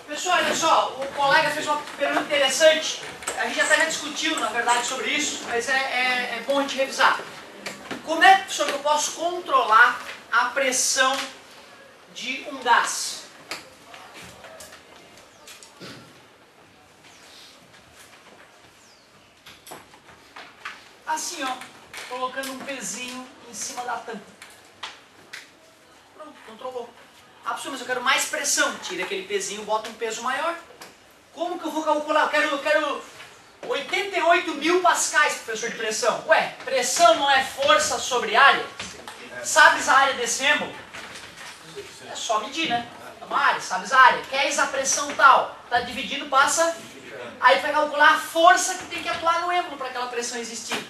Pessoal, olha só, o colega fez uma pergunta interessante. A gente até já discutiu, na verdade, sobre isso, mas é bom a gente revisar. Como é, professor, que eu posso controlar a pressão de um gás? Assim, ó, colocando um pezinho em cima da tampa. Pronto, controlou. Ah, professor, mas eu quero mais pressão. Tira aquele pezinho, bota um peso maior. Como que eu vou calcular? Eu quero 88 mil pascais, professor, de pressão. Ué, pressão não é força sobre área? Sabes a área desse êmbolo? É só medir, né? É uma área, sabes a área. Queres a pressão tal? Está dividindo, passa. Aí tu vai calcular a força que tem que atuar no êmbolo para aquela pressão existir.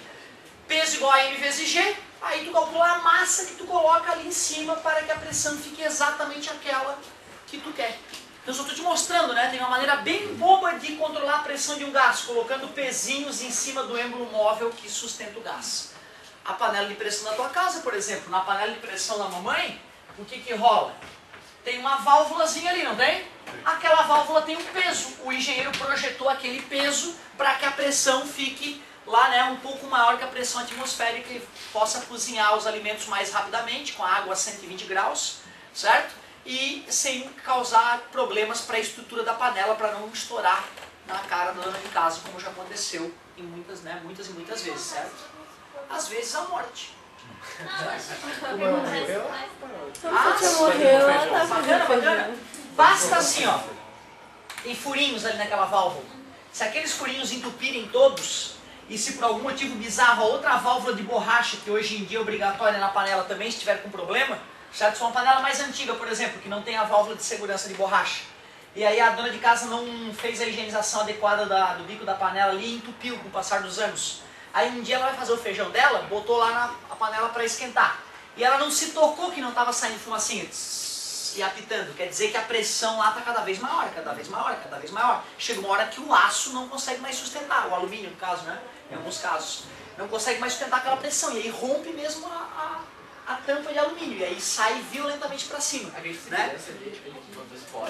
Peso igual a M vezes G. Aí tu calcula a massa que tu coloca ali em cima para que a pressão fique exatamente aquela que tu quer. Então eu só estou te mostrando, né? Tem uma maneira bem boba de controlar a pressão de um gás, colocando pezinhos em cima do êmbolo móvel que sustenta o gás. A panela de pressão da tua casa, por exemplo, na panela de pressão da mamãe, o que rola? Tem uma válvulazinha ali, não tem? Aquela válvula tem um peso. O engenheiro projetou aquele peso para que a pressão fique lá, né, um pouco maior que a pressão atmosférica e possa cozinhar os alimentos mais rapidamente, com a água a 120 graus, certo? E sem causar problemas para a estrutura da panela, para não estourar na cara da dona de casa, como já aconteceu em muitas, né, muitas e muitas vezes, certo? Às vezes a morte. Bacana. Basta assim, ó, tem furinhos ali naquela válvula. Se aqueles furinhos entupirem todos, e se por algum motivo bizarro a outra válvula de borracha, que hoje em dia é obrigatória na panela também, se tiver com problema, certo? Se for uma panela mais antiga, por exemplo, que não tem a válvula de segurança de borracha, e aí a dona de casa não fez a higienização adequada do bico da panela ali e entupiu com o passar dos anos. Aí um dia ela vai fazer o feijão dela, botou lá na panela para esquentar. E ela não se tocou que não estava saindo fumacinha e apitando. Quer dizer que a pressão lá está cada vez maior, cada vez maior, cada vez maior. Chega uma hora que o aço não consegue mais sustentar, o alumínio no caso, né? Em alguns casos. Não consegue mais sustentar aquela pressão. E aí rompe mesmo a tampa de alumínio. E aí sai violentamente para cima. Né?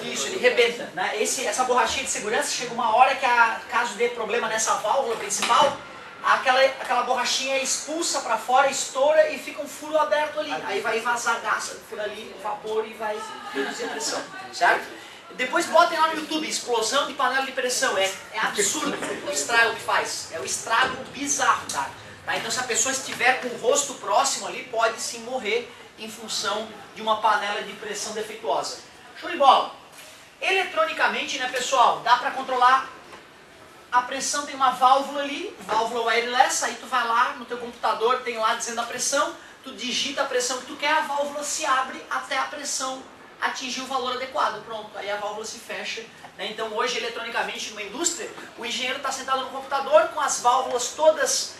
Isso, ele rebenta. Né? Essa borrachinha de segurança, chega uma hora que, caso dê problema nessa válvula principal, aquela borrachinha expulsa para fora, estoura e fica um furo aberto ali. Aí vai vazar gás por ali, vapor e vai reduzir a pressão, certo? Depois botem lá no YouTube, explosão de panela de pressão. É absurdo o estrago que faz. É o estrago bizarro, tá? Então se a pessoa estiver com o rosto próximo ali, pode sim morrer em função de uma panela de pressão defeituosa. Show de bola! Eletronicamente, né, pessoal, dá para controlar a pressão. Tem uma válvula ali, válvula wireless, aí tu vai lá no teu computador, tem lá dizendo a pressão, tu digita a pressão que tu quer, a válvula se abre até a pressão atingir o valor adequado. Pronto, aí a válvula se fecha. Né? Então hoje, eletronicamente, numa indústria, o engenheiro está sentado no computador com as válvulas todas,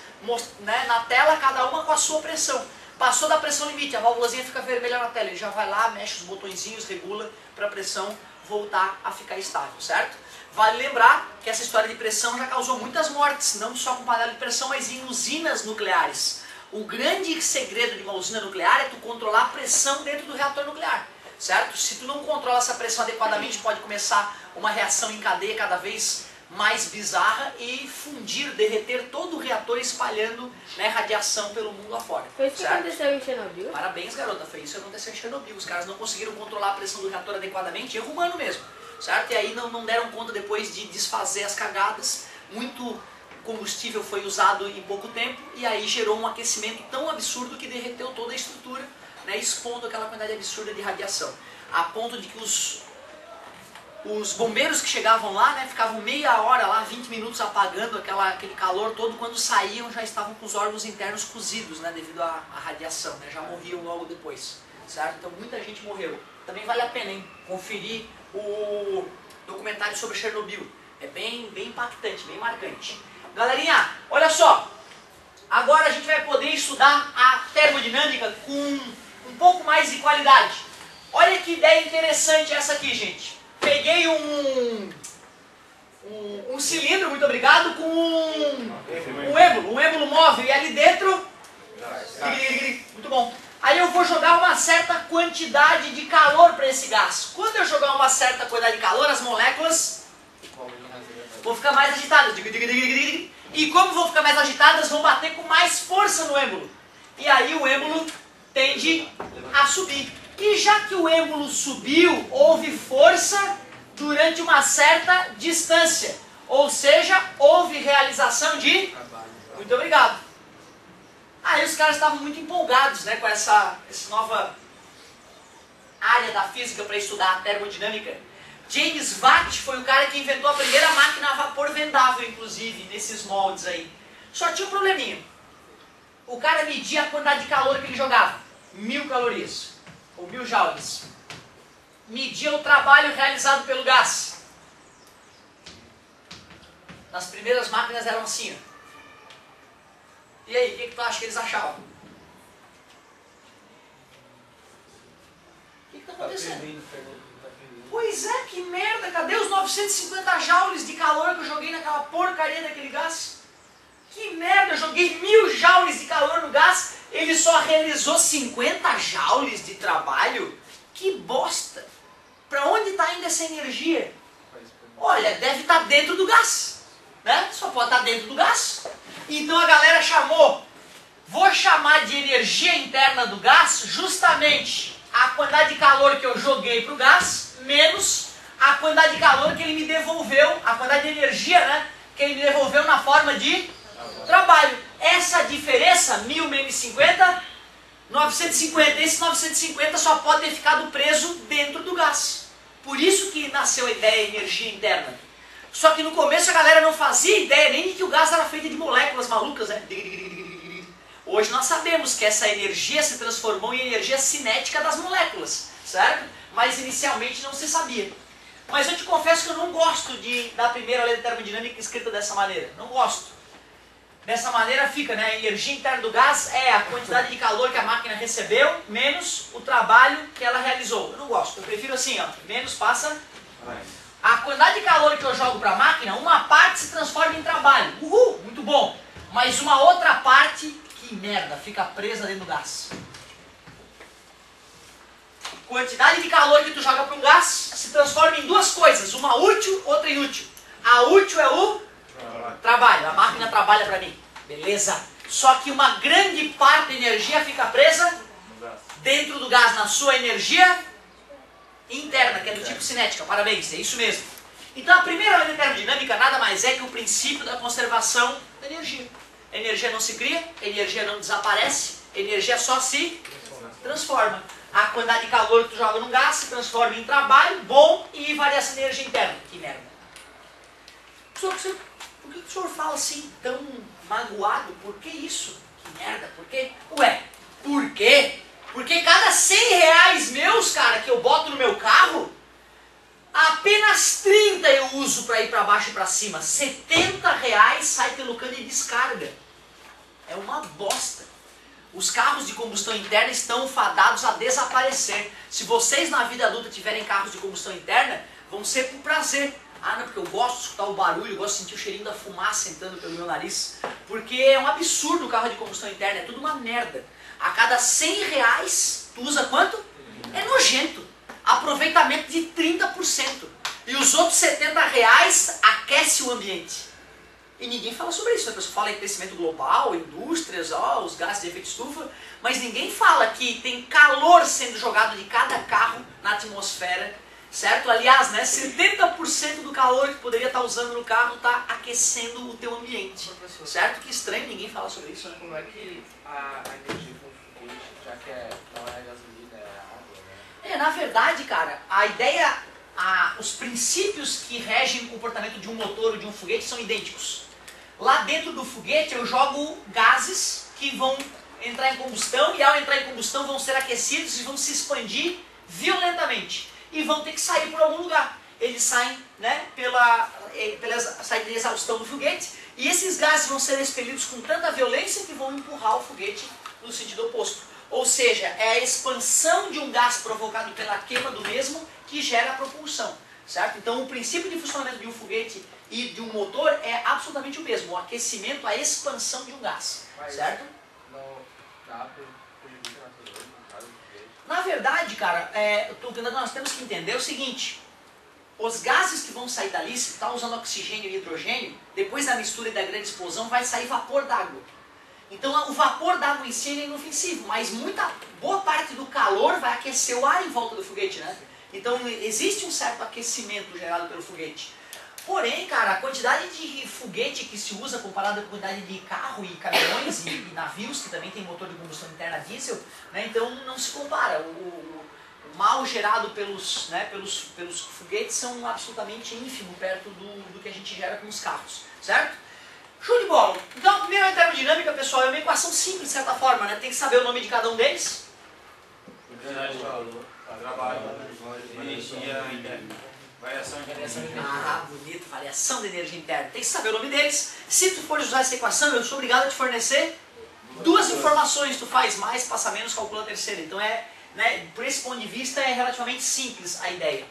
né, na tela, cada uma com a sua pressão. Passou da pressão limite, a válvulazinha fica vermelha na tela, ele já vai lá, mexe os botõezinhos, regula para a pressão voltar a ficar estável, certo? Vale lembrar que essa história de pressão já causou muitas mortes, não só com panela de pressão, mas em usinas nucleares. O grande segredo de uma usina nuclear é tu controlar a pressão dentro do reator nuclear, certo? Se tu não controla essa pressão adequadamente, pode começar uma reação em cadeia cada vez mais bizarra e fundir, derreter todo o reator, espalhando, né, radiação pelo mundo afora. Foi isso que certo? aconteceu em Chernobyl? Parabéns, garota, foi isso que aconteceu em Chernobyl. Os caras não conseguiram controlar a pressão do reator adequadamente, erro humano mesmo, certo? E aí não deram conta depois de desfazer as cagadas, muito combustível foi usado em pouco tempo, e aí gerou um aquecimento tão absurdo que derreteu toda a estrutura, né, expondo aquela quantidade absurda de radiação, a ponto de que os bombeiros que chegavam lá, né, ficavam meia hora lá, 20 minutos apagando aquele calor todo, quando saíam já estavam com os órgãos internos cozidos, né, devido à radiação, né, já morriam logo depois, certo? Então muita gente morreu. Também vale a pena, hein, conferir o documentário sobre Chernobyl, é bem impactante, bem marcante. Galerinha, olha só, agora a gente vai poder estudar a termodinâmica com um pouco mais de qualidade. Olha que ideia interessante essa aqui, gente. Peguei um cilindro, muito obrigado, com um êmbolo móvel, e ali dentro, muito bom, Aí eu vou jogar uma certa quantidade de calor para esse gás. Quando eu jogar uma certa quantidade de calor, as moléculas vão ficar mais agitadas. E como vão ficar mais agitadas, vão bater com mais força no êmbolo. E aí o êmbolo tende a subir. E já que o êmbolo subiu, houve força durante uma certa distância. Ou seja, houve realização de... Muito obrigado. Aí os caras estavam muito empolgados, né, com essa nova área da física para estudar a termodinâmica. James Watt foi o cara que inventou a primeira máquina a vapor vendável, inclusive, nesses moldes aí. Só tinha um probleminha. O cara media a quantidade de calor que ele jogava. 1000 calorias. Ou 1000 joules. Media o trabalho realizado pelo gás. Nas primeiras máquinas eram assim, ó. E aí, o que tu acha que eles achavam? O que está acontecendo? Pois é, que merda! Cadê os 950 joules de calor que eu joguei naquela porcaria daquele gás? Que merda! Eu joguei 1000 joules de calor no gás, ele só realizou 50 joules de trabalho? Que bosta! Para onde está indo essa energia? Olha, deve estar dentro do gás, né? Só pode estar dentro do gás. Então a galera chamou, vou chamar de energia interna do gás justamente a quantidade de calor que eu joguei para o gás, menos a quantidade de calor que ele me devolveu, a quantidade de energia, né, que ele me devolveu na forma de trabalho. Essa diferença, 1000 menos 50, 950. Esse 950 só pode ter ficado preso dentro do gás. Por isso que nasceu a ideia de energia interna. Só que no começo a galera não fazia ideia nem de que o gás era feito de moléculas malucas, né? Hoje nós sabemos que essa energia se transformou em energia cinética das moléculas, certo? Mas inicialmente não se sabia. Mas eu te confesso que eu não gosto da primeira lei da termodinâmica escrita dessa maneira. Não gosto. Dessa maneira fica, né? A energia interna do gás é a quantidade de calor que a máquina recebeu, menos o trabalho que ela realizou. Eu não gosto. Eu prefiro assim, ó. Menos passa... A quantidade de calor que eu jogo para a máquina, uma parte se transforma em trabalho. Uhul, muito bom. Mas uma outra parte, que merda, fica presa dentro do gás. Quantidade de calor que tu joga para um gás se transforma em duas coisas. Uma útil, outra inútil. A útil é o trabalho. A máquina trabalha para mim. Beleza. Só que uma grande parte da energia fica presa dentro do gás, na sua energia interna, que é do tipo cinética. Parabéns, é isso mesmo. Então a primeira lei da termodinâmica nada mais é que o princípio da conservação da energia. A energia não se cria, a energia não desaparece, a energia só se transforma. A quantidade de calor que tu joga no gás se transforma em trabalho, bom, e variação de energia interna. Que merda. Por que o senhor fala assim, tão magoado? Por que isso? Que merda, por quê? Ué, por quê? Porque cada 100 reais meus, cara, que eu boto no meu carro, apenas 30 eu uso para ir para baixo e para cima. 70 reais sai pelo cano de descarga. É uma bosta. Os carros de combustão interna estão fadados a desaparecer. Se vocês na vida adulta tiverem carros de combustão interna, vão ser por prazer. Ah, não, porque eu gosto de escutar o barulho, eu gosto de sentir o cheirinho da fumaça entrando pelo meu nariz. Porque é um absurdo o carro de combustão interna, é tudo uma merda. A cada 100 reais, tu usa quanto? É nojento. Aproveitamento de 30%. E os outros 70 reais aquece o ambiente. E ninguém fala sobre isso. A pessoa fala em crescimento global, indústrias, os gases de efeito estufa, mas ninguém fala que tem calor sendo jogado de cada carro na atmosfera, certo? Aliás, né, 70% do calor que poderia estar usando no carro está aquecendo o teu ambiente, certo? Que estranho, ninguém fala sobre isso, né? Como é que a energia já que não é gasolina, é água, né? Na verdade, cara, a ideia, os princípios que regem o comportamento de um motor ou de um foguete são idênticos. Lá dentro do foguete eu jogo gases que vão entrar em combustão e ao entrar em combustão vão ser aquecidos e vão se expandir violentamente. E vão ter que sair por algum lugar. Eles saem, né, pela saída de exaustão do foguete e esses gases vão ser expelidos com tanta violência que vão empurrar o foguete no sentido oposto. Ou seja, é a expansão de um gás provocado pela queima do mesmo que gera a propulsão, certo? Então o princípio de funcionamento de um foguete e de um motor é absolutamente o mesmo, o aquecimento, a expansão de um gás, mas certo? Não dá prejuízo na natureza. Na verdade, cara, o que nós temos que entender é o seguinte. Os gases que vão sair dali, se está usando oxigênio e hidrogênio, depois da mistura e da grande explosão, vai sair vapor d'água. Então o vapor d'água em si é inofensivo, mas boa parte do calor vai aquecer o ar em volta do foguete, né? Então existe um certo aquecimento gerado pelo foguete. Porém, cara, a quantidade de foguete que se usa comparada com a quantidade de carro e caminhões e navios, que também tem motor de combustão interna diesel, né? Então não se compara. O mal gerado pelos foguetes são absolutamente ínfimo perto do que a gente gera com os carros, certo? Show de bola! Então, primeiro a termodinâmica, pessoal, é uma equação simples de certa forma, né? Tem que saber o nome de cada um deles. Variação de energia interna. Ah, bonito, variação de energia interna. Tem que saber o nome deles. Se tu for usar essa equação, eu sou obrigado a te fornecer duas informações. Tu faz mais, passa menos, calcula a terceira. Então, por esse ponto de vista, é relativamente simples a ideia.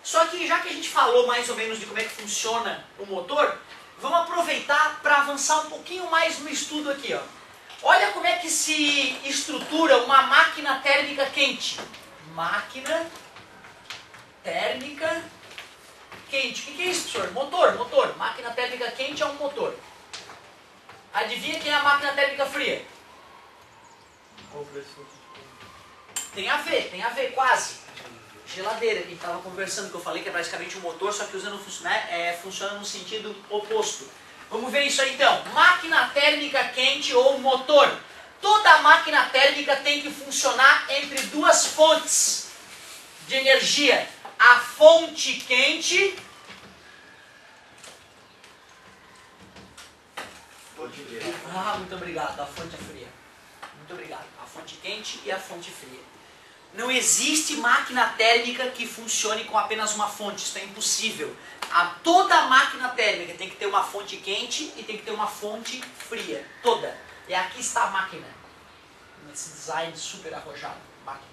Só que, já que a gente falou mais ou menos de como é que funciona o motor, vamos aproveitar para avançar um pouquinho mais no estudo aqui, ó. Olha como é que se estrutura uma máquina térmica quente. Máquina térmica quente. O que é isso, professor? Motor. Máquina térmica quente é um motor. Adivinha quem é a máquina térmica fria? Tem a ver, quase. Geladeira, que a gente estava conversando, que eu falei que é praticamente um motor, só que usando, funciona no sentido oposto. Vamos ver isso aí então. Máquina térmica quente ou motor. Toda máquina térmica tem que funcionar entre duas fontes de energia. A fonte quente muito obrigado. A fonte fria. Muito obrigado. A fonte quente e a fonte fria. Não existe máquina térmica que funcione com apenas uma fonte, isso é impossível. Toda máquina térmica tem que ter uma fonte quente e tem que ter uma fonte fria, toda. E aqui está a máquina, nesse design super arrojado, máquina.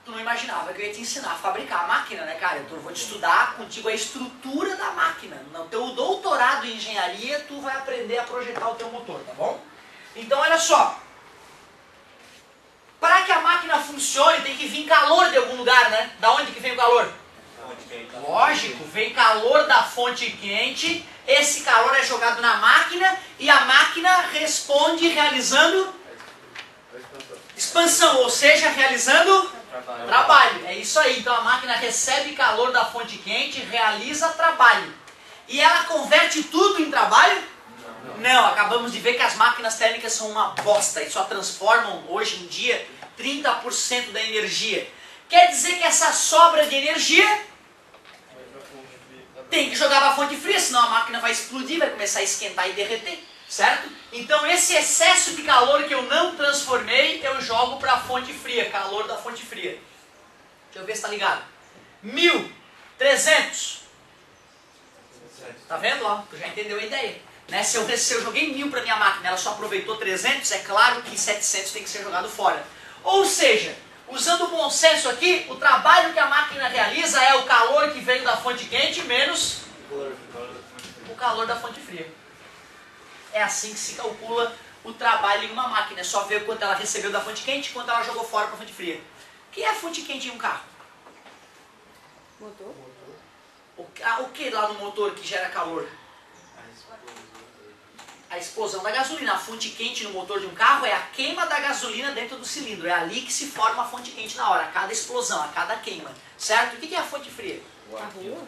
Tu não imaginava que eu ia te ensinar a fabricar a máquina, né, cara? Eu vou te estudar contigo a estrutura da máquina. No teu doutorado em engenharia, tu vai aprender a projetar o teu motor, tá bom? Então, olha só. Para que a máquina funcione, tem que vir calor de algum lugar, né? Da onde que vem o calor? Lógico, vem calor da fonte quente, esse calor é jogado na máquina e a máquina responde realizando expansão, ou seja, realizando trabalho. É isso aí, então a máquina recebe calor da fonte quente, realiza trabalho. E ela converte tudo em trabalho? Não, acabamos de ver que as máquinas térmicas são uma bosta e só transformam, hoje em dia, 30% da energia. Quer dizer que essa sobra de energia tem que jogar para a fonte fria, senão a máquina vai explodir, vai começar a esquentar e derreter, certo? Então esse excesso de calor que eu não transformei, eu jogo para a fonte fria, calor da fonte fria. Deixa eu ver se está ligado. 1.300. Tá vendo? Ó, tu já entendeu a ideia. Né? Se eu joguei 1.000 para minha máquina, ela só aproveitou 300, é claro que 700 tem que ser jogado fora. Ou seja, usando o bom senso aqui, o trabalho que a máquina realiza é o calor que veio da fonte quente menos o calor da fonte fria. É assim que se calcula o trabalho em uma máquina. É só ver quanto ela recebeu da fonte quente e quanto ela jogou fora para a fonte fria. O que é a fonte quente em um carro? Motor? O que lá no motor que gera calor? A explosão da gasolina. A fonte quente no motor de um carro é a queima da gasolina dentro do cilindro. É ali que se forma a fonte quente na hora, a cada explosão, a cada queima. Certo? O que é a fonte fria? A rua?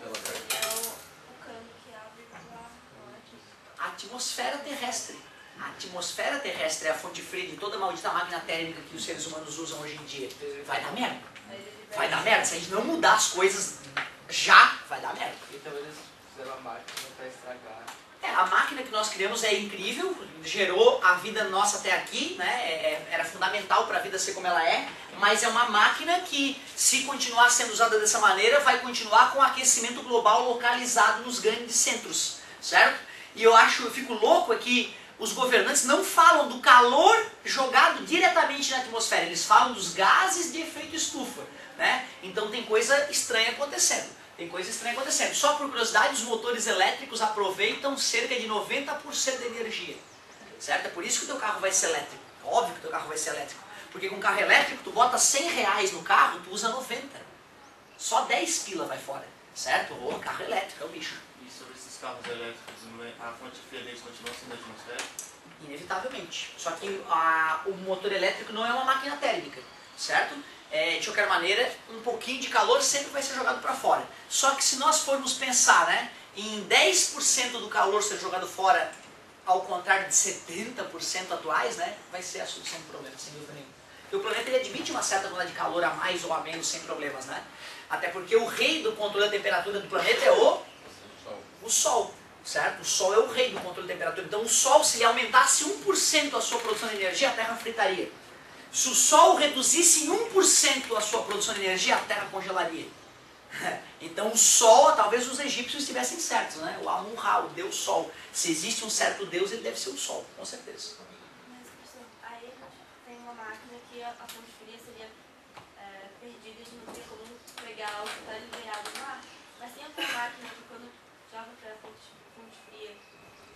A atmosfera terrestre. A atmosfera terrestre é a fonte fria de toda a maldita máquina térmica que os seres humanos usam hoje em dia. Vai dar merda. Vai dar merda. Se a gente não mudar as coisas já, vai dar merda. E também eles fizeram a máquina para estragar. A máquina que nós criamos é incrível, gerou a vida nossa até aqui, né? Era fundamental para a vida ser como ela é, mas é uma máquina que, se continuar sendo usada dessa maneira, vai continuar com o aquecimento global localizado nos grandes centros, certo? E eu fico louco é que os governantes não falam do calor jogado diretamente na atmosfera, eles falam dos gases de efeito estufa, né? Então tem coisa estranha acontecendo. Tem coisa estranha acontecendo. Só por curiosidade, os motores elétricos aproveitam cerca de 90% da energia. Certo? É por isso que o teu carro vai ser elétrico. Óbvio que o teu carro vai ser elétrico. Porque com carro elétrico, tu bota 100 reais no carro, tu usa 90. Só 10 pila vai fora, certo? Ou carro elétrico, é o bicho. E sobre esses carros elétricos, a fonte fria deles continua sendo a atmosfera? Inevitavelmente. Só que o motor elétrico não é uma máquina térmica, certo? De qualquer maneira, um pouquinho de calor sempre vai ser jogado para fora. Só que se nós formos pensar, né, em 10% do calor ser jogado fora, ao contrário de 70% atuais, né, vai ser a solução do problema, sem dúvida nenhuma. E o planeta ele admite uma certa quantidade de calor a mais ou a menos sem problemas, né? Até porque o rei do controle da temperatura do planeta é o Sol, certo? O Sol é o rei do controle da temperatura. Então o Sol, se ele aumentasse 1% a sua produção de energia, a Terra fritaria. Se o Sol reduzisse em 1% a sua produção de energia, a Terra congelaria. Então o Sol, talvez os egípcios estivessem certos, né? O Amun-Ra, o Deus Sol. Se existe um certo Deus, ele deve ser o Sol, com certeza. Mas, professor, aí a gente tem uma máquina que a fonte fria seria perdida, de não ter como pegar o que está liberado no ar. Mas tem outra máquina que quando joga para a fonte fria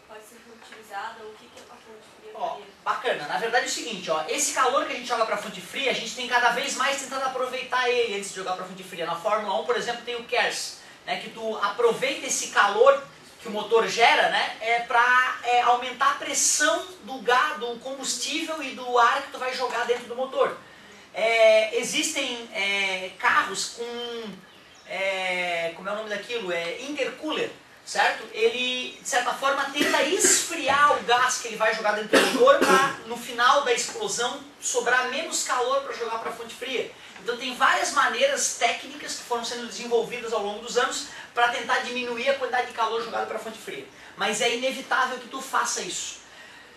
pode ser reutilizada, ou o que a fonte fria faria? Bacana. Na verdade é o seguinte, ó, esse calor que a gente joga para a fonte fria, a gente tem cada vez mais tentado aproveitar ele antes de jogar para a fonte fria. Na Fórmula 1, por exemplo, tem o KERS, né, que tu aproveita esse calor que o motor gera, né, para aumentar a pressão do combustível e do ar que tu vai jogar dentro do motor. Existem carros com, como é o nome daquilo? Intercooler, certo? Ele, de certa forma, tenta esfriar o gás que ele vai jogar dentro do motor para, no final da explosão, sobrar menos calor para jogar para a fonte fria. Então tem várias maneiras técnicas que foram sendo desenvolvidas ao longo dos anos para tentar diminuir a quantidade de calor jogado para a fonte fria. Mas é inevitável que tu faça isso.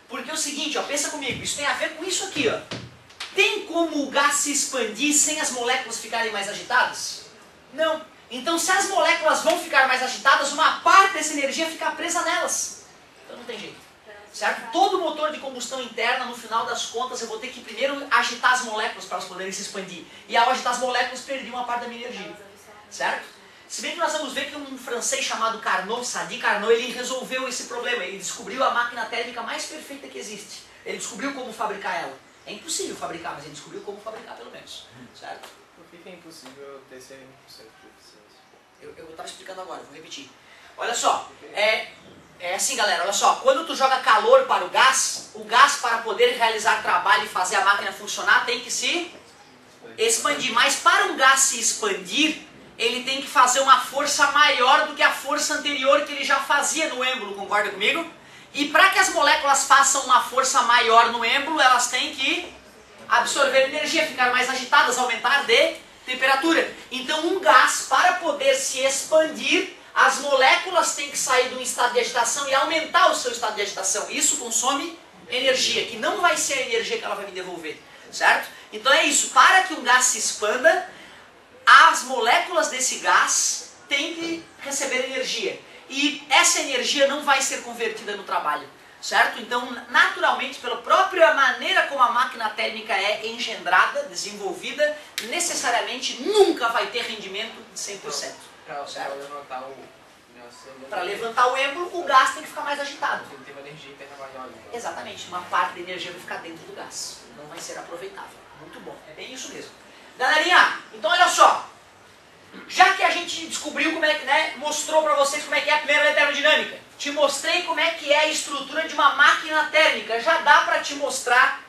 Porque é o seguinte, ó, pensa comigo, isso tem a ver com isso aqui, ó. Tem como o gás se expandir sem as moléculas ficarem mais agitadas? Não. Então se as moléculas vão ficar mais agitadas, uma parte dessa energia fica presa nelas. Então não tem jeito. Certo? Todo motor de combustão interna, no final das contas, eu vou ter que primeiro agitar as moléculas para elas poderem se expandir. E ao agitar as moléculas, perdi uma parte da minha energia. Certo? Se bem que nós vamos ver que um francês chamado Carnot, Sadi Carnot, ele resolveu esse problema. Ele descobriu a máquina térmica mais perfeita que existe. Ele descobriu como fabricar ela. É impossível fabricar, mas ele descobriu como fabricar pelo menos. Certo? Por que é impossível ter 100% de eficiência? Eu estava explicando agora, vou repetir. Olha só, é assim galera, olha só, quando tu joga calor para o gás para poder realizar trabalho e fazer a máquina funcionar tem que se expandir. Mas para um gás se expandir, ele tem que fazer uma força maior do que a força anterior que ele já fazia no êmbolo, concorda comigo? E para que as moléculas façam uma força maior no êmbolo, elas têm que absorver energia, ficar mais agitadas, aumentar de temperatura. Então um gás, para poder se expandir, as moléculas têm que sair de um estado de agitação e aumentar o seu estado de agitação. Isso consome energia, que não vai ser a energia que ela vai me devolver, certo? Então é isso, para que um gás se expanda, as moléculas desse gás têm que receber energia. E essa energia não vai ser convertida no trabalho, certo? Então, naturalmente, pela própria maneira como a máquina térmica é engendrada, desenvolvida, necessariamente nunca vai ter rendimento de 100%. Para levantar o êmbolo, o gás tem que ficar mais agitado. Ele tem uma energia interna maior. Então. Exatamente, uma parte da energia vai ficar dentro do gás. Não vai ser aproveitável. Muito bom, é bem isso mesmo. Galerinha, então olha só. Já que a gente descobriu como é que, né, mostrou para vocês como é que é a primeira lei da termodinâmica, te mostrei como é que é a estrutura de uma máquina térmica, já dá para te mostrar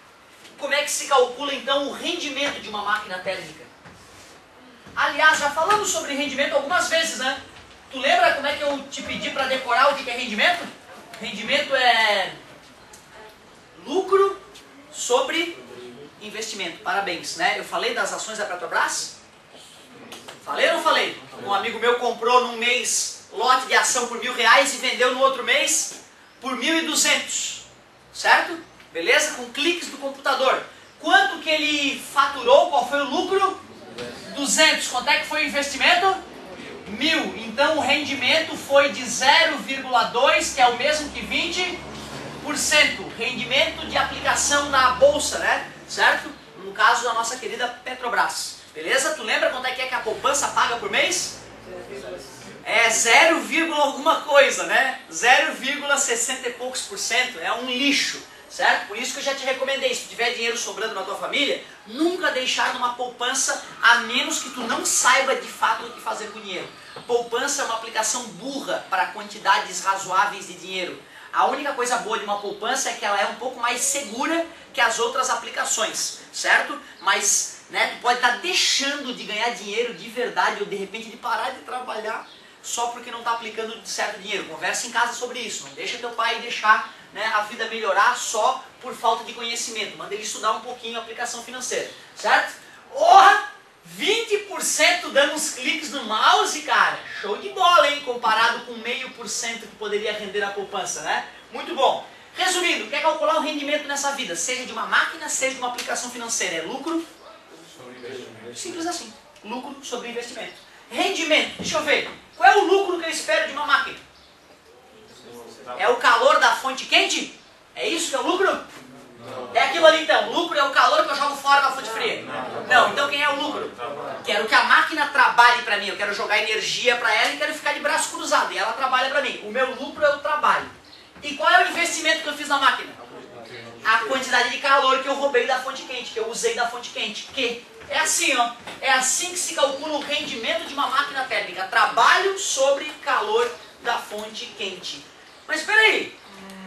como é que se calcula então o rendimento de uma máquina térmica. Aliás, já falamos sobre rendimento algumas vezes, né? Tu lembra como é que eu te pedi para decorar o que é rendimento? Rendimento é lucro sobre investimento. Parabéns, né? Eu falei das ações da Petrobras? Falei ou não falei? Um amigo meu comprou num mês lote de ação por R$1.000 e vendeu no outro mês por 1.200. Certo? Beleza? Com cliques do computador. Quanto que ele faturou? Qual foi o lucro? 200. Quanto é que foi o investimento? 1.000. Então o rendimento foi de 0,2, que é o mesmo que 20%. Rendimento de aplicação na bolsa, né? Certo? No caso da nossa querida Petrobras. Beleza? Tu lembra quanto é que a poupança paga por mês? É 0, alguma coisa, né? 0,60 e poucos %. É um lixo. certo? Por isso que eu já te recomendei, se tu tiver dinheiro sobrando na tua família, nunca deixar numa poupança, a menos que tu não saiba de fato o que fazer com o dinheiro. Poupança é uma aplicação burra para quantidades razoáveis de dinheiro. A única coisa boa de uma poupança é que ela é um pouco mais segura que as outras aplicações, certo? Mas, né, tu pode estar deixando de ganhar dinheiro de verdade ou de repente de parar de trabalhar só porque não está aplicando certo dinheiro. Conversa em casa sobre isso, não deixa teu pai deixar, né, a vida melhorar só por falta de conhecimento. Manda ele estudar um pouquinho a aplicação financeira, certo? Porra! 20% dando uns cliques no mouse, cara. Show de bola, hein? Comparado com 0,5% que poderia render a poupança, né? Muito bom. Resumindo, quer calcular o rendimento nessa vida, seja de uma máquina, seja de uma aplicação financeira, é lucro? Simples assim. Lucro sobre investimento. Rendimento, deixa eu ver. Qual é o lucro que eu espero de uma máquina? É o calor da fonte quente? É isso que é o lucro? É aquilo ali então, lucro é o calor que eu jogo fora da fonte fria. Não, então quem é o lucro? Quero que a máquina trabalhe para mim, eu quero jogar energia para ela e quero ficar de braço cruzado, e ela trabalha para mim. O meu lucro é o trabalho. E qual é o investimento que eu fiz na máquina? A quantidade de calor que eu roubei da fonte quente, que eu usei da fonte quente. Que é assim, ó, é assim que se calcula o rendimento de uma máquina térmica. Trabalho sobre calor da fonte quente. Mas espera aí.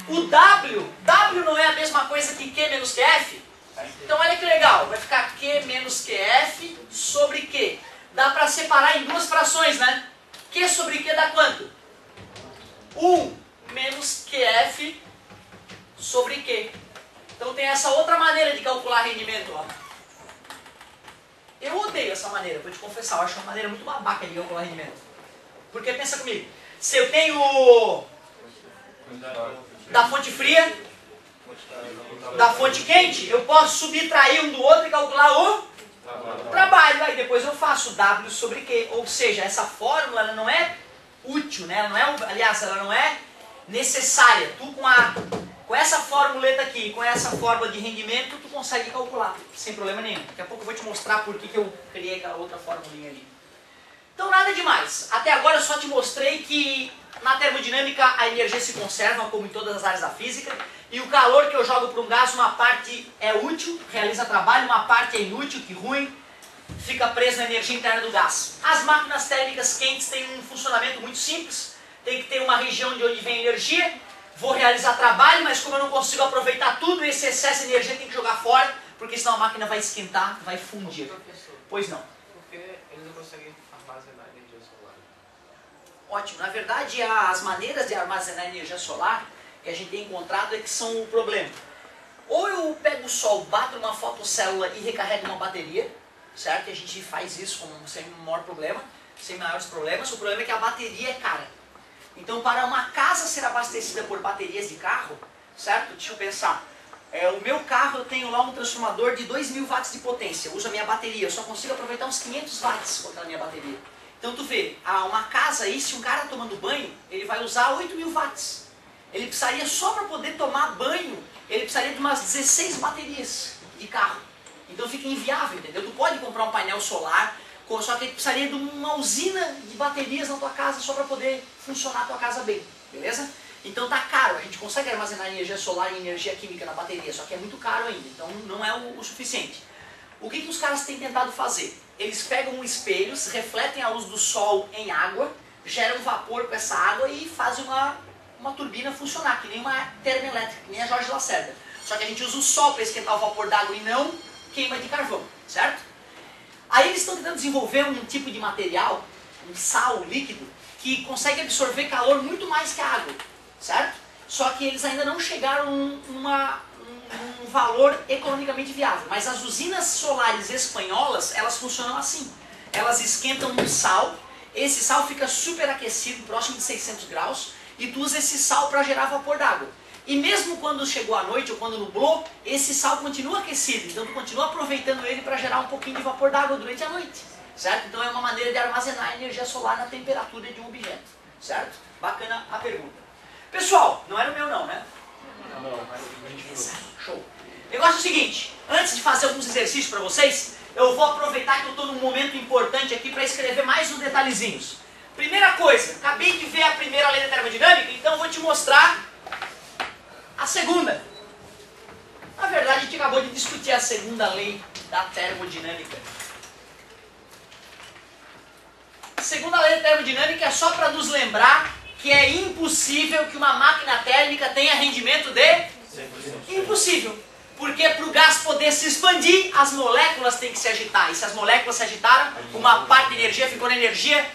O W não é a mesma coisa que Q menos QF? Então olha que legal, vai ficar Q menos QF sobre Q. Dá para separar em duas frações, né? Q sobre Q dá quanto? 1 menos QF sobre Q. Então tem essa outra maneira de calcular rendimento, ó. Eu odeio essa maneira, vou te confessar, eu acho uma maneira muito babaca de calcular rendimento. Porque pensa comigo, se eu tenho da fonte fria, da fonte quente, eu posso subtrair um do outro e calcular o trabalho. Aí depois eu faço W sobre Q. Ou seja, essa fórmula ela não é útil, né? Ela não é, aliás, ela não é necessária. Tu com essa formuleta aqui, com essa fórmula de rendimento, tu consegue calcular, sem problema nenhum. Daqui a pouco eu vou te mostrar por que eu criei aquela outra formulinha ali. Então nada demais. Até agora eu só te mostrei que na termodinâmica a energia se conserva, como em todas as áreas da física, e o calor que eu jogo para um gás, uma parte é útil, realiza trabalho, uma parte é inútil, que ruim, fica preso na energia interna do gás. As máquinas térmicas quentes têm um funcionamento muito simples, tem que ter uma região de onde vem energia, vou realizar trabalho, mas como eu não consigo aproveitar tudo, esse excesso de energia tem que jogar fora, porque senão a máquina vai esquentar, vai fundir. Pois não. Porque eles não conseguem armazenar energia solar. Ótimo. Na verdade, as maneiras de armazenar energia solar que a gente tem encontrado é que são o problema. Ou eu pego o sol, bato numa fotocélula e recarrego uma bateria, certo? E a gente faz isso sem maior problema, sem maiores problemas. O problema é que a bateria é cara. Então, para uma casa ser abastecida por baterias de carro, certo? Deixa eu pensar. O meu carro, eu tenho lá um transformador de 2.000 watts de potência. Eu uso a minha bateria, eu só consigo aproveitar uns 500 watts com a minha bateria. Então, tu vê, uma casa aí, se um cara tomando banho, ele vai usar 8.000 watts. Ele precisaria, só para poder tomar banho, ele precisaria de umas 16 baterias de carro. Então fica inviável, entendeu? Tu pode comprar um painel solar, só que ele precisaria de uma usina de baterias na tua casa só para poder funcionar a tua casa bem, beleza? Então tá caro, a gente consegue armazenar energia solar e energia química na bateria, só que é muito caro ainda, então não é o suficiente. O que os caras têm tentado fazer? Eles pegam espelhos, refletem a luz do sol em água, geram vapor com essa água e fazem uma turbina funcionar, que nem uma termoelétrica, que nem a Jorge Lacerda. Só que a gente usa o sol para esquentar o vapor d'água e não queima de carvão, certo? Aí eles estão tentando desenvolver um tipo de material, um sal líquido, que consegue absorver calor muito mais que a água, certo? Só que eles ainda não chegaram um valor economicamente viável. Mas as usinas solares espanholas, elas funcionam assim. Elas esquentam um sal, esse sal fica superaquecido, próximo de 600 graus, e tu usa esse sal para gerar vapor d'água. E mesmo quando chegou a noite ou quando nublou, esse sal continua aquecido, então tu continua aproveitando ele para gerar um pouquinho de vapor d'água durante a noite, certo? Então é uma maneira de armazenar energia solar na temperatura de um objeto, certo? Bacana a pergunta. Pessoal, não era o meu não, né? Não, mas Show. O negócio é o seguinte, antes de fazer alguns exercícios para vocês, eu vou aproveitar que eu estou num momento importante aqui para escrever mais uns detalhezinhos. Primeira coisa, acabei de ver a primeira lei da termodinâmica, então eu vou te mostrar a segunda. verdade, a gente acabou de discutir a segunda lei da termodinâmica. A segunda lei da termodinâmica é só para nos lembrar que é impossível que uma máquina térmica tenha rendimento de... 100%. Impossível. Porque para o gás poder se expandir, as moléculas têm que se agitar. E se as moléculas se agitaram, uma parte da energia ficou na energia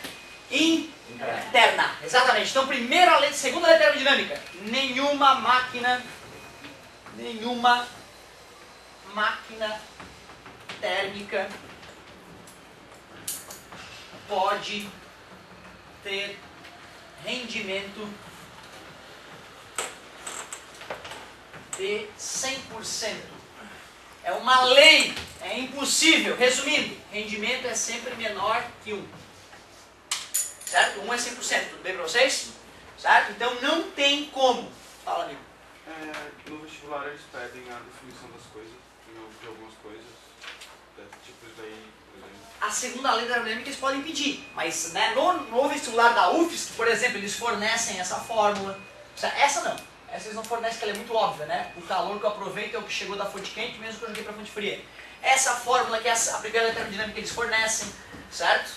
interna. Exatamente. Então, segunda lei da termodinâmica. Nenhuma máquina térmica pode ter rendimento de 100%. É uma lei, é impossível. Resumindo, rendimento é sempre menor que 1. Certo? 1 é 100%, tudo bem para vocês? Certo? Então não tem como. Fala, amigo. No vestibular eles pedem a definição das coisas, de algumas coisas, tipo isso daí, por exemplo. A segunda lei da termodinâmica eles podem pedir, mas né, no vestibular da UFSC, por exemplo, eles fornecem essa fórmula. Essa não. Essa eles não fornecem, porque ela é muito óbvia, né? O calor que eu aproveito é o que chegou da fonte quente, mesmo que eu joguei para a fonte fria. Essa fórmula que é a primeira lei da termodinâmica eles fornecem, certo?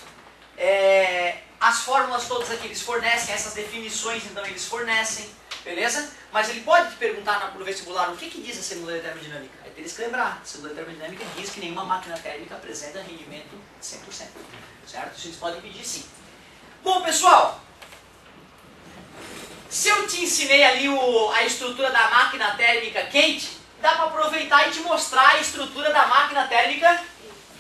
As fórmulas todas aqui eles fornecem, essas definições então eles fornecem, beleza? Mas ele pode te perguntar no vestibular o que diz a segunda lei da termodinâmica. Aí tem que lembrar, a segunda lei da termodinâmica diz que nenhuma máquina térmica apresenta rendimento de 100%, certo? Isso eles podem pedir sim. Bom, pessoal, se eu te ensinei ali a estrutura da máquina térmica quente, dá para aproveitar e te mostrar a estrutura da máquina térmica.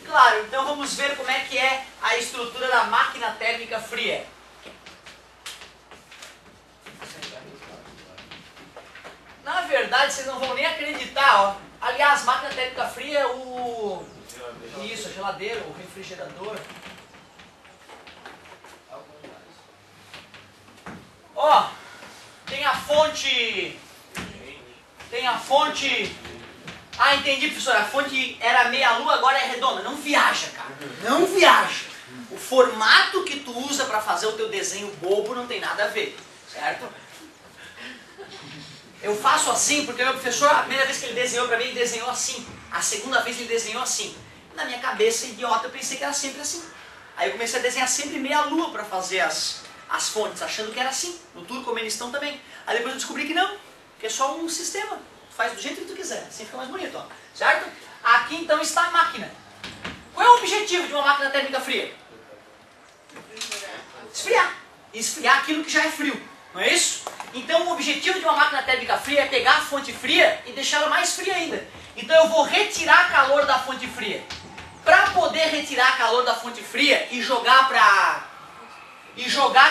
Claro, então vamos ver como é que é a estrutura da máquina térmica fria. Na verdade, vocês não vão nem acreditar, ó. Aliás, máquina térmica fria é Isso, a geladeira, o refrigerador. Ó, tem a fonte... Ah, entendi, professor. A fonte era meia-lua, agora é redonda. Não viaja, cara. Não viaja. O formato que tu usa para fazer o teu desenho bobo não tem nada a ver, certo? Eu faço assim porque o meu professor, a primeira vez que ele desenhou para mim, ele desenhou assim. A segunda vez ele desenhou assim. Na minha cabeça, idiota, eu pensei que era sempre assim. Aí eu comecei a desenhar sempre meia-lua para fazer as fontes, achando que era assim. No Turcomenistão também. Aí depois eu descobri que não, que é só um sistema. Faz do jeito que tu quiser, assim fica mais bonito, ó. Certo? Aqui então está a máquina. Qual é o objetivo de uma máquina térmica fria? Esfriar. Esfriar aquilo que já é frio, não é isso? Então o objetivo de uma máquina térmica fria é pegar a fonte fria e deixá-la mais fria ainda. Então eu vou retirar calor da fonte fria. Para poder retirar calor da fonte fria e jogar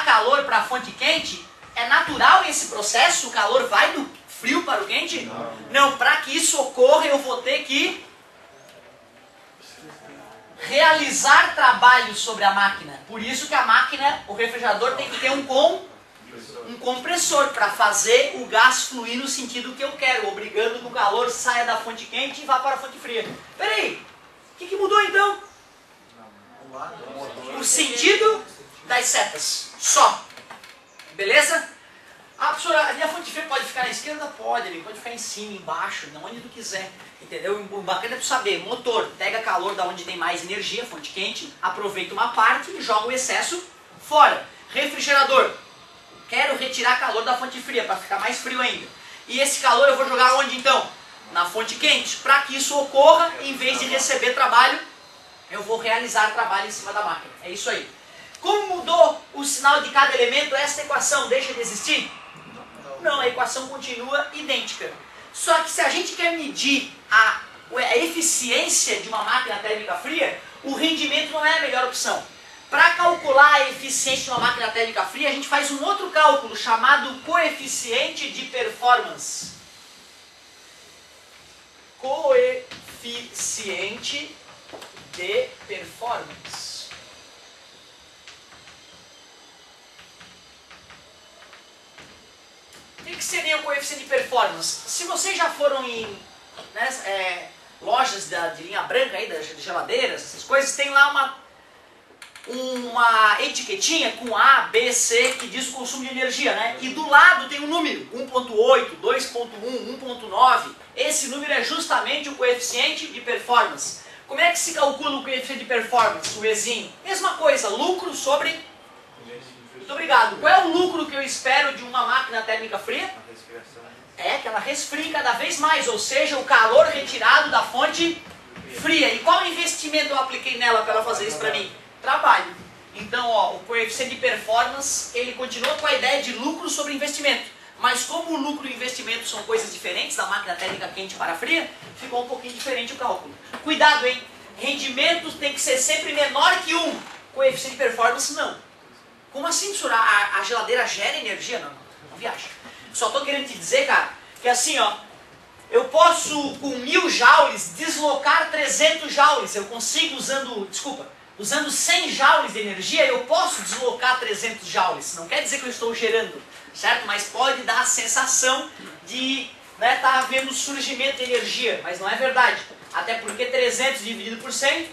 calor para a fonte quente, é natural esse processo? O calor vai do frio para o quente? Não, para que isso ocorra eu vou ter que realizar trabalho sobre a máquina. Por isso que a máquina, o refrigerador tem que ter um compressor para fazer o gás fluir no sentido que eu quero, obrigando que o calor saia da fonte quente e vá para a fonte fria. Peraí, o que mudou então? O sentido das setas, só. Beleza? Ah, professora, a minha fonte fria pode ficar na esquerda? Pode, ele pode ficar em cima, embaixo, onde tu quiser. Entendeu? O bacana é tu saber, motor, pega calor da onde tem mais energia, fonte quente, aproveita uma parte e joga o excesso fora. Refrigerador, quero retirar calor da fonte fria para ficar mais frio ainda. E esse calor eu vou jogar onde então? Na fonte quente. Para que isso ocorra, em vez de receber trabalho, eu vou realizar trabalho em cima da máquina. É isso aí. Como mudou o sinal de cada elemento, esta equação deixa de existir? Não, a equação continua idêntica. Só que se a gente quer medir a eficiência de uma máquina térmica fria, o rendimento não é a melhor opção. Para calcular a eficiência de uma máquina térmica fria, a gente faz um outro cálculo chamado coeficiente de performance. Coeficiente de performance. O que seria o coeficiente de performance? Se vocês já foram em lojas de linha branca, aí, de geladeiras, essas coisas, tem lá uma etiquetinha com A, B, C, que diz o consumo de energia, né? E do lado tem um número, 1.8, 2.1, 1.9. Esse número é justamente o coeficiente de performance. Como é que se calcula o coeficiente de performance, o Ezinho? Mesma coisa, lucro sobre... Muito obrigado. Qual é o lucro que eu espero de uma máquina térmica fria? A respiração. É que ela resfrie cada vez mais, ou seja, o calor retirado da fonte fria. E qual investimento eu apliquei nela para ela fazer isso para mim? Trabalho. Então, ó, o coeficiente de performance, ele continua com a ideia de lucro sobre investimento. Mas como o lucro e o investimento são coisas diferentes da máquina térmica quente para fria, ficou um pouquinho diferente o cálculo. Cuidado, hein? Rendimentos tem que ser sempre menor que 1. Coeficiente de performance, não. Como assim, professor? A geladeira gera energia? Não viaja. Só estou querendo te dizer, cara, que assim, ó, eu posso com 1000 joules deslocar 300 joules. Eu consigo usando 100 joules de energia, eu posso deslocar 300 joules. Não quer dizer que eu estou gerando, certo? Mas pode dar a sensação de tá havendo surgimento de energia, mas não é verdade. Até porque 300 dividido por 100,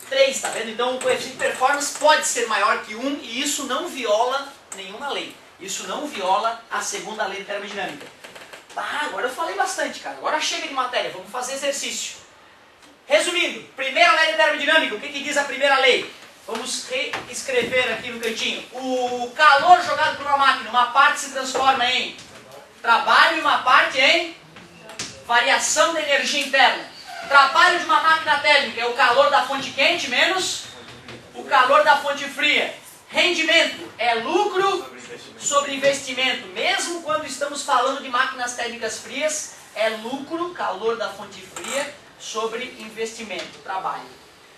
3, tá vendo? Então o coeficiente de performance pode ser maior que 1 e isso não viola nenhuma lei. Isso não viola a segunda lei da termodinâmica. Tá, agora eu falei bastante, cara. Agora chega de matéria, vamos fazer exercício. Resumindo, primeira lei da termodinâmica, o que diz a primeira lei? Vamos reescrever aqui no cantinho. O calor jogado por uma máquina, uma parte se transforma em trabalho e uma parte em variação da energia interna. Trabalho de uma máquina térmica é o calor da fonte quente menos o calor da fonte fria. Rendimento é lucro sobre investimento. Mesmo quando estamos falando de máquinas térmicas frias, é lucro, calor da fonte fria, sobre investimento, trabalho.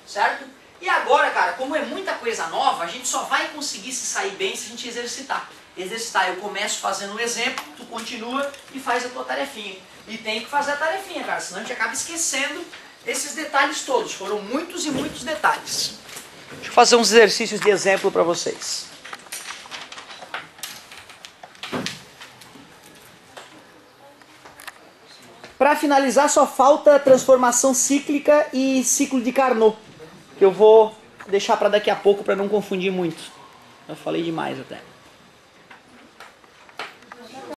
Certo? E agora, cara, como é muita coisa nova, a gente só vai conseguir se sair bem se a gente exercitar. Eu começo fazendo um exemplo, tu continua e faz a tua tarefinha. E tem que fazer a tarefinha, cara, senão a gente acaba esquecendo esses detalhes todos. Foram muitos e muitos detalhes. Deixa eu fazer uns exercícios de exemplo para vocês. Para finalizar, só falta transformação cíclica e ciclo de Carnot, que eu vou deixar para daqui a pouco para não confundir muito. Eu falei demais até.